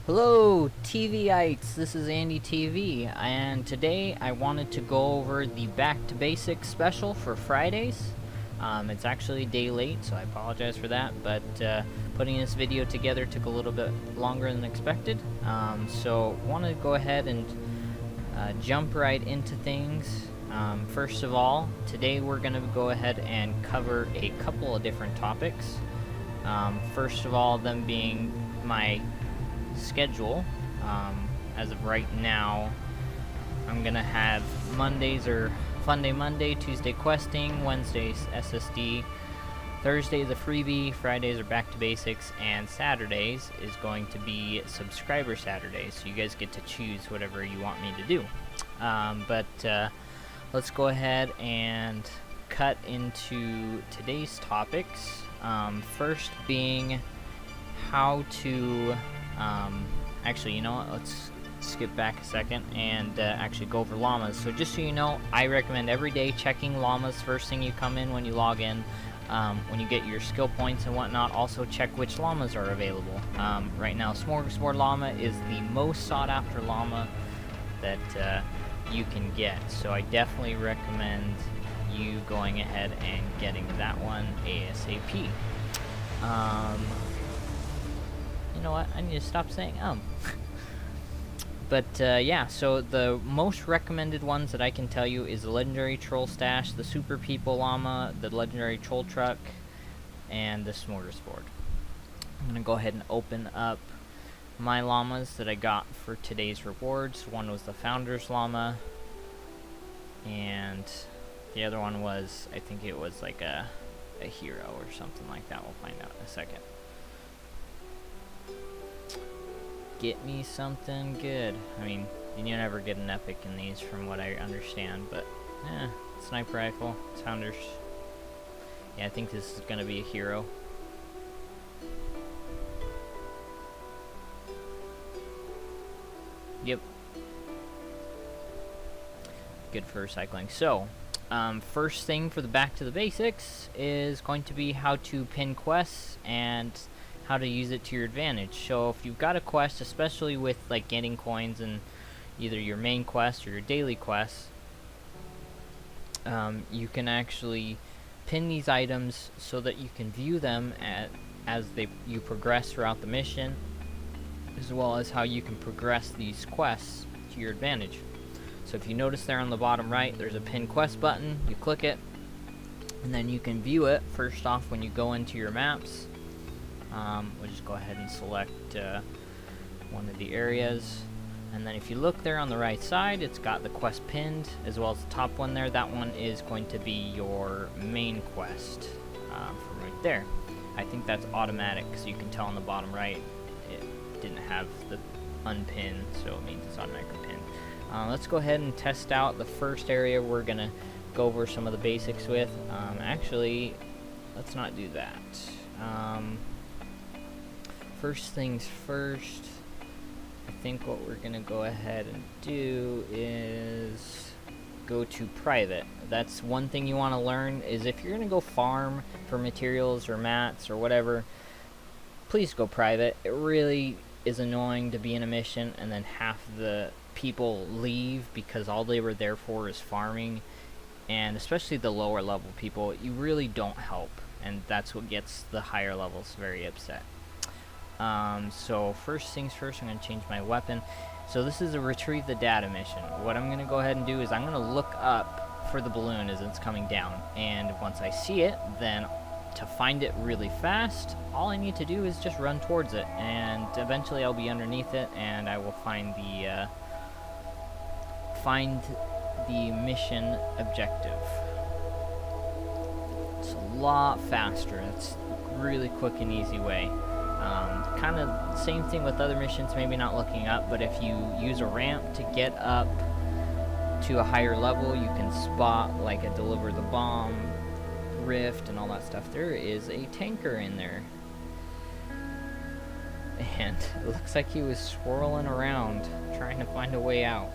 Hello, TVites. This is Andy TV, and today I wanted to go over the Back to Basics special for Fridays. It's actually a day late, so I apologize for that, but putting this video together took a little bit longer than expected. So wanted to go ahead and jump right into things. First of all, today we're going to go ahead and cover a couple of different topics. First of all, them being my schedule. As of right now, I'm gonna have Mondays or Fun Day Monday, Tuesday questing, Wednesdays SSD, Thursdays a freebie, Fridays are back to basics, and Saturdays is going to be subscriber Saturdays, so you guys get to choose whatever you want me to do. Let's go ahead and cut into today's topics. First being how to actually, you know what, let's skip back a second and actually go over llamas. So just so you know, I recommend every day checking llamas first thing you come in when you log in, when you get your skill points and whatnot. Also check which llamas are available. Right now Smorgasbord llama is the most sought after llama that you can get, so I definitely recommend you going ahead and getting that one ASAP. You know what? I need to stop saying But yeah, so the most recommended ones that I can tell you is the Legendary Troll Stash, the Super People Llama, the Legendary Troll Truck, and the Smorgasbord. I'm gonna go ahead and open up my llamas that I got for today's rewards. One was the Founder's Llama, and the other one was, I think it was like a hero or something like that. We'll find out in a second. Get me something good. I mean, you never get an epic in these from what I understand, but sniper rifle, Founders. Yeah, I think this is gonna be a hero. Yep. Good for recycling. So, first thing for the back to the basics is going to be how to pin quests and how to use it to your advantage. So if you've got a quest, especially with like getting coins in either your main quest or your daily quests, you can actually pin these items so that you can view them as you progress throughout the mission, as well as how you can progress these quests to your advantage. So if you notice there on the bottom right, there's a pin quest button. You click it, and then you can view it first off when you go into your maps. We'll just go ahead and select one of the areas, and then if you look there on the right side, it's got the quest pinned as well as the top one there. That one is going to be your main quest from right there. I think that's automatic, so you can tell on the bottom right it didn't have the unpin, so it means it's automatically pinned. Let's go ahead and test out the first area we're gonna go over some of the basics with. Actually, let's not do that. First things first, I think what we're gonna go ahead and do is go to private. That's one thing you want to learn, is if you're gonna go farm for materials or mats or whatever, please go private. It really is annoying to be in a mission and then half the people leave because all they were there for is farming, and especially the lower level people, you really don't help, and that's what gets the higher levels very upset. So first things first, I'm going to change my weapon. So this is a retrieve the data mission. What I'm going to go ahead and do is I'm going to look up for the balloon as it's coming down, and once I see it, then to find it really fast, all I need to do is just run towards it, and eventually I'll be underneath it and I will find the mission objective. It's a lot faster. It's a really quick and easy way. Kind of same thing with other missions, maybe not looking up, but if you use a ramp to get up to a higher level, you can spot like a deliver the bomb, rift, and all that stuff. There is a tanker in there, and it looks like he was swirling around trying to find a way out.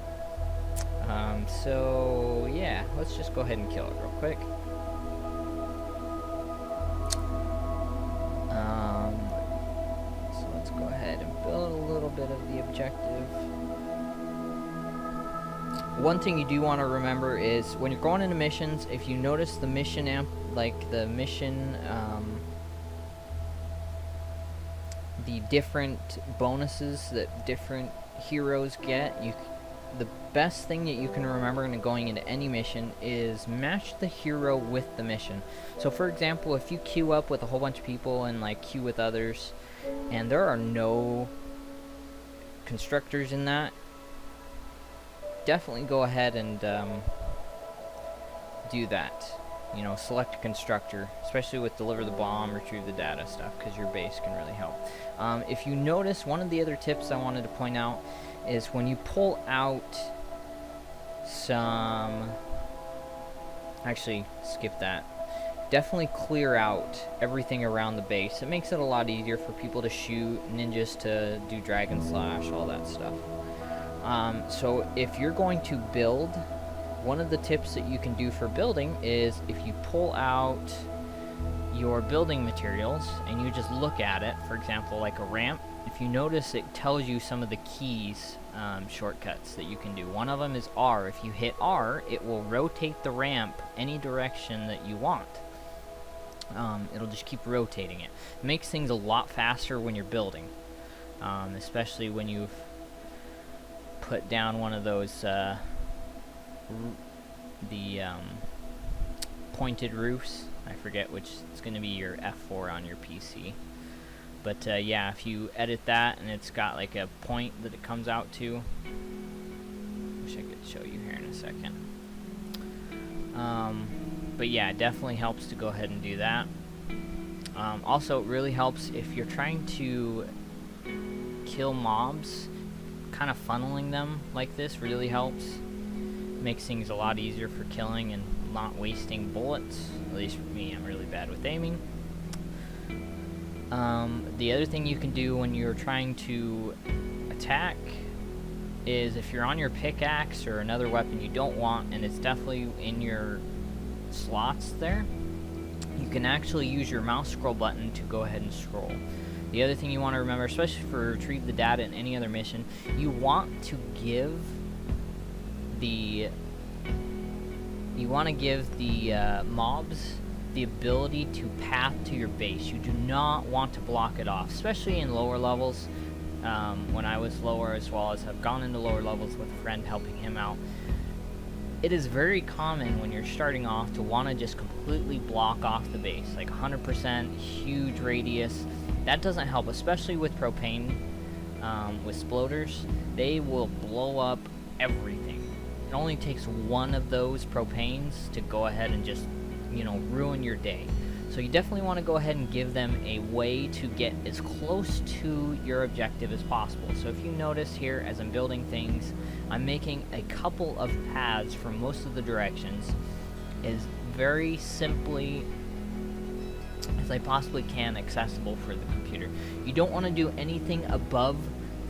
So yeah, let's just go ahead and kill it real quick. So let's go ahead and build a little bit of objective. One thing you do want to remember is when you're going into missions, if you notice the mission the different bonuses that different heroes get, the best thing that you can remember going into any mission is match the hero with the mission. So for example, if you queue up with a whole bunch of people and like queue with others, and there are no constructors in that, definitely go ahead and do that. You know, select a constructor, especially with deliver the bomb, retrieve the data stuff, because your base can really help. If you notice, one of the other tips I wanted to point out is when you pull out some... Actually, skip that. Definitely clear out everything around the base. It makes it a lot easier for people to shoot, ninjas to do dragon slash, all that stuff. So if you're going to build, one of the tips that you can do for building is if you pull out your building materials and you just look at it, for example like a ramp, if you notice it tells you some of the keys, shortcuts that you can do. One of them is R. If you hit R, it will rotate the ramp any direction that you want. It'll just keep rotating it. It makes things a lot faster when you're building, especially when you've put down one of those pointed roofs. I forget which. It's going to be your F4 on your PC. But yeah, if you edit that and it's got like a point that it comes out to, wish I could show you here in a second. But yeah, it definitely helps to go ahead and do that. Also, it really helps if you're trying to kill mobs. Kind of funneling them like this really helps. Makes things a lot easier for killing and not wasting bullets. At least for me, I'm really bad with aiming. The other thing you can do when you're trying to attack is if you're on your pickaxe or another weapon you don't want and it's definitely in your slots there, you can actually use your mouse scroll button to go ahead and scroll. The other thing you want to remember, especially for retrieve the data in any other mission, you want to give the mobs the ability to path to your base. You do not want to block it off, especially in lower levels. When I was lower, as well as have gone into lower levels with a friend helping him out, it is very common when you're starting off to want to just completely block off the base, like 100%, huge radius. That doesn't help, especially with propane, with sploders. They will blow up everything. It only takes one of those propanes to go ahead and just, you know, ruin your day. So you definitely want to go ahead and give them a way to get as close to your objective as possible. So if you notice here, as I'm building things, I'm making a couple of paths from most of the directions as very simply as I possibly can accessible for the computer. You don't want to do anything above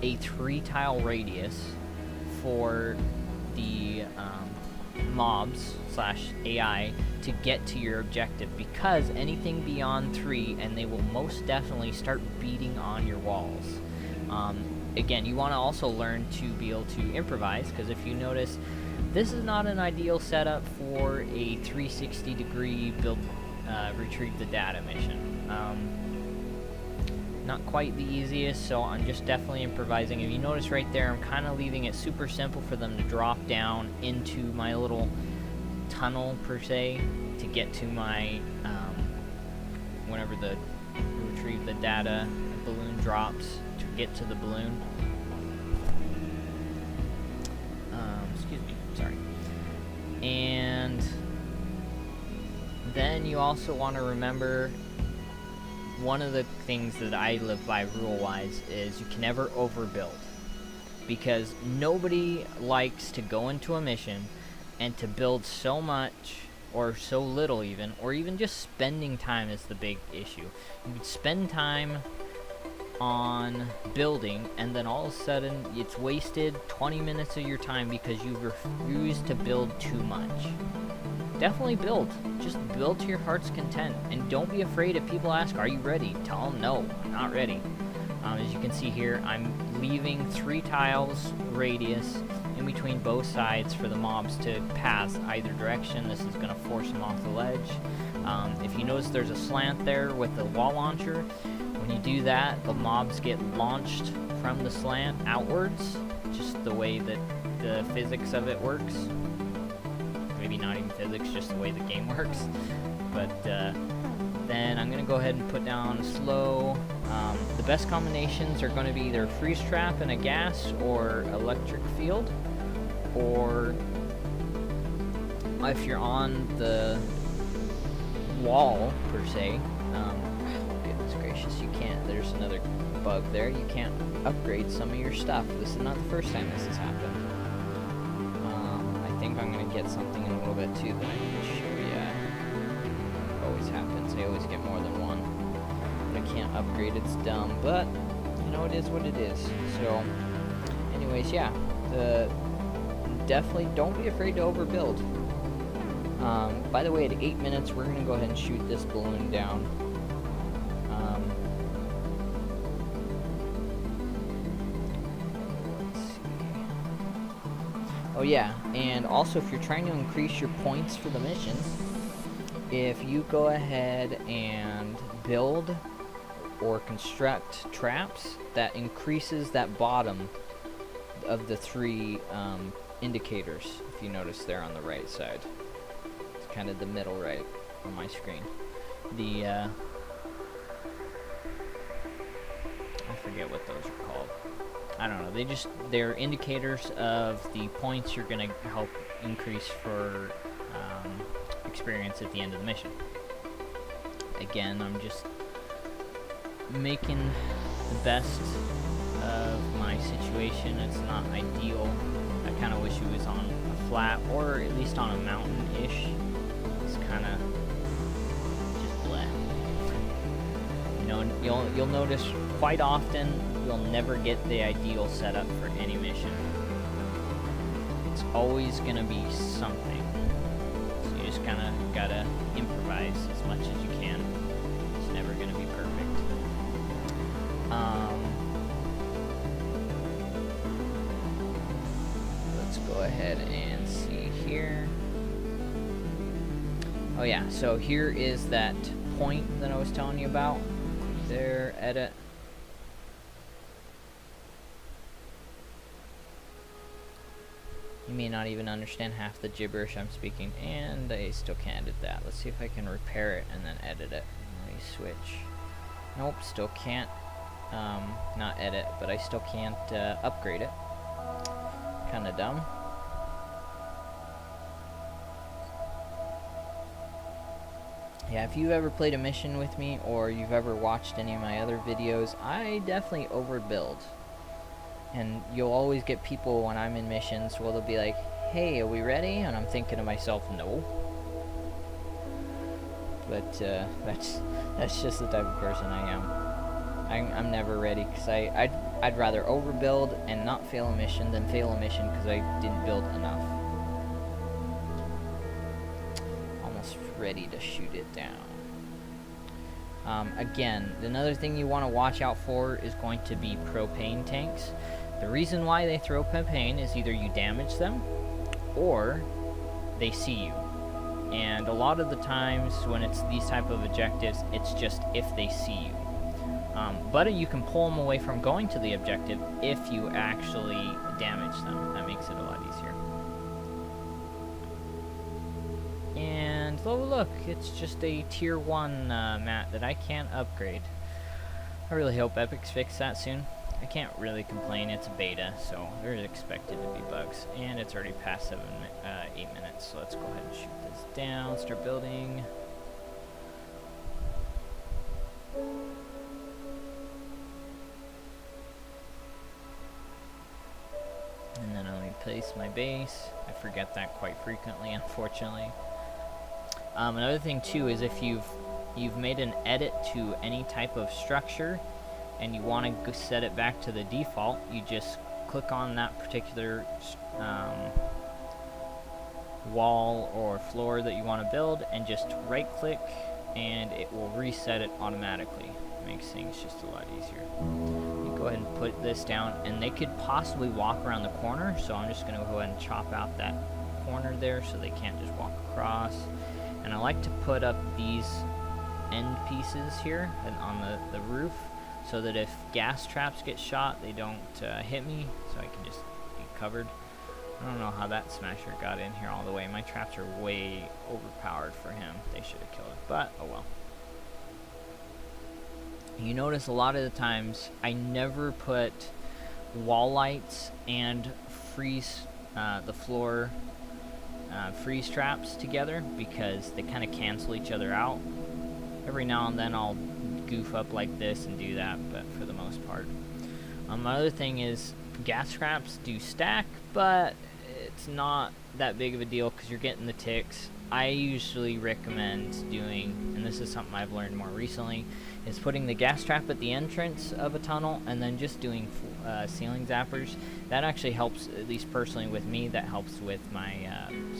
a 3-tile radius for the mobs / AI to get to your objective, because anything beyond 3 and they will most definitely start beating on your walls. Again, you want to also learn to be able to improvise, because if you notice, this is not an ideal setup for a 360 degree build retrieve the data mission. Not quite the easiest, so I'm just definitely improvising. If you notice right there, I'm kind of leaving it super simple for them to drop down into my little tunnel per se to get to my whenever the retrieve the data balloon drops, to get to the balloon. Excuse me, sorry. And then you also want to remember, one of the things that I live by rule-wise is you can never overbuild, because nobody likes to go into a mission and to build so much or so little even, or even just spending time is the big issue. You could spend time on building and then all of a sudden it's wasted 20 minutes of your time because you refuse to build too much. Definitely build. Just build to your heart's content, and don't be afraid if people ask, are you ready? Tell them, no, I'm not ready. As you can see here, I'm leaving 3 tiles radius in between both sides for the mobs to pass either direction. This is going to force them off the ledge. If you notice, there's a slant there with the wall launcher. When you do that, the mobs get launched from the slant outwards, just the way that the physics of it works. Maybe not even physics, just the way the game works. But then I'm going to go ahead and put down slow. The best combinations are going to be either freeze trap and a gas, or electric field, or if you're on the wall per se. Goodness gracious, you can't. There's another bug there. You can't upgrade some of your stuff. This is not the first time this has happened. I think I'm going to get something in a little bit too that I can show you. Always happens. I always get more than one. But I can't upgrade. It's dumb. But, you know, it is what it is. So, anyways, yeah. Definitely don't be afraid to overbuild. By the way, at 8 minutes, we're going to go ahead and shoot this balloon down. Oh yeah, and also if you're trying to increase your points for the mission, if you go ahead and build or construct traps, that increases that bottom of the 3 indicators, if you notice there on the right side. It's kind of the middle right on my screen. I forget what those are called. I don't know, they're indicators of the points you're going to help increase for experience at the end of the mission. Again, I'm just making the best of my situation. It's not ideal. I kind of wish it was on a flat, or at least on a mountain-ish. It's kind of just bleh. You know, you'll notice quite often you'll never get the ideal setup for any mission. It's always going to be something. So you just kind of got to improvise as much as you can. It's never going to be perfect. Let's go ahead and see here. Oh yeah, so here is that point that I was telling you about. There, edit. You may not even understand half the gibberish I'm speaking, and I still can't edit that. Let's see if I can repair it and then edit it. Let me switch. Nope, still can't, not edit, but I still can't upgrade it. Kinda dumb. Yeah, if you've ever played a mission with me, or you've ever watched any of my other videos, I definitely overbuild. And you'll always get people when I'm in missions, well, they'll be like, hey, are we ready? And I'm thinking to myself, no. But that's just the type of person I am. I'm never ready, because I'd rather overbuild and not fail a mission than fail a mission because I didn't build enough. Almost ready to shoot it down. Again, another thing you want to watch out for is going to be propane tanks. The reason why they throw propane is either you damage them or they see you. And a lot of the times when it's these type of objectives, it's just if they see you. But you can pull them away from going to the objective if you actually damage them. That makes it a lot easier. And oh look, it's just a tier 1 map that I can't upgrade. I really hope Epic's fix that soon. I can't really complain, it's a beta, so there's expected to be bugs. And it's already past 8 minutes, so let's go ahead and shoot this down, start building. And then let me place my base. I forget that quite frequently, unfortunately. Another thing too is if you've made an edit to any type of structure and you want to set it back to the default, you just click on that particular wall or floor that you want to build and just right click and it will reset it automatically. makes things just a lot easier. You go ahead and put this down, and they could possibly walk around the corner, so I'm just going to go ahead and chop out that corner there so they can't just walk across. And I like to put up these end pieces here and on the roof, so that if gas traps get shot, they don't hit me, so I can just be covered. I don't know how that smasher got in here all the way. My traps are way overpowered for him. They should have killed it, but oh well. You notice a lot of the times I never put wall lights and freeze the floor freeze traps together, because they kind of cancel each other out. Every now and then I'll goof up like this and do that, but for the most part. My other thing is gas traps do stack, but it's not that big of a deal because you're getting the ticks. I usually recommend doing, and this is something I've learned more recently, is putting the gas trap at the entrance of a tunnel and then just doing ceiling zappers. That actually helps, at least personally with me, that helps with my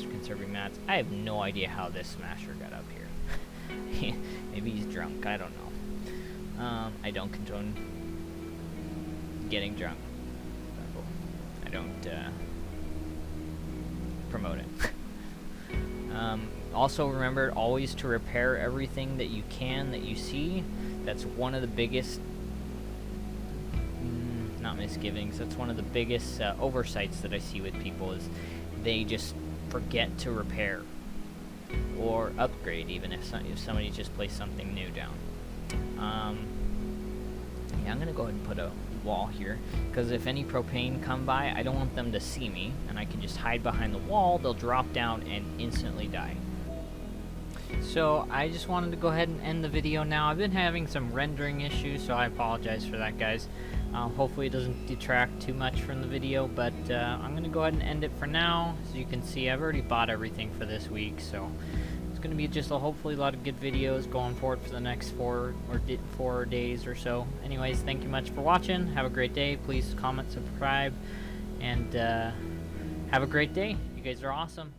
conserving mats. I have no idea how this smasher got up here. Maybe he's drunk, I don't know. I don't condone getting drunk. I don't promote it. Also remember always to repair everything that you can, that you see. That's one of the biggest, not misgivings, that's one of the biggest oversights that I see with people, is they just forget to repair or upgrade, even if somebody just placed something new down. Yeah, I'm gonna go ahead and put a wall here, because if any propane come by, I don't want them to see me, and I can just hide behind the wall. They'll drop down and instantly die. So I just wanted to go ahead and end the video now. I've been having some rendering issues, so I apologize for that, guys. Hopefully it doesn't detract too much from the video, but I'm gonna go ahead and end it for now. As you can see, I've already bought everything for this week, so it's gonna be just hopefully a lot of good videos going forward for the next 4 days or so. Anyways, thank you much for watching. Have a great day. Please comment, subscribe, and have a great day. You guys are awesome.